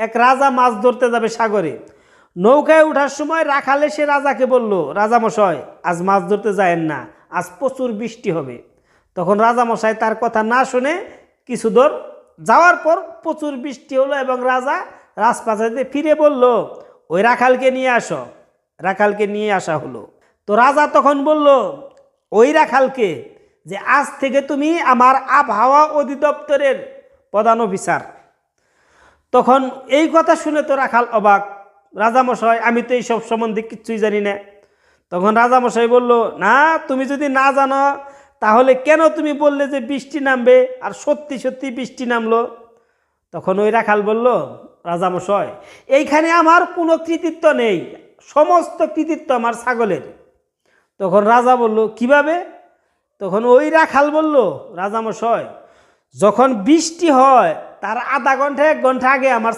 এক রাজা মাছ ধরতে যাবে সাগরে। নৌকায় ওঠার সময় রাখাল এসে রাজাকে বলল, রাজামশাই আজ মাছ ধরতে যায়েন না, আজ প্রচুর বৃষ্টি হবে। তখন রাজামশাই তার কথা না শুনে কিছু দূর যাওয়ার পর প্রচুর বৃষ্টি হলো এবং রাজা রাজপ্রাসাদে ফিরে বলল, ওই রাখালকে নিয়ে আসো। রাখালকে নিয়ে আসা হলো। তো রাজা তখন বলল ওই রাখালকে যে আজ থেকে তুমি আমার আবহাওয়া অধিদপ্তরের প্রধান অফিসার। তখন এই কথা শুনে তো রাখাল অবাক, রাজামশাই আমি তো এইসব সম্বন্ধে কিচ্ছুই জানি না। তখন রাজামশাই বলল, না তুমি যদি না জানো তাহলে কেন তুমি বললে যে বৃষ্টি নামবে, আর সত্যি সত্যি বৃষ্টি নামলো। তখন ওই রাখাল বলল, রাজামশাই এইখানে আমার কোনো কৃতিত্ব নেই, সমস্ত কৃতিত্ব আমার ছাগলের। তখন রাজা বলল, কিভাবে? তখন ওই রাখাল বলল, রাজামশাই যখন বৃষ্টি হয় তার আধা ঘন্টা 1 ঘন্টা আগে আমার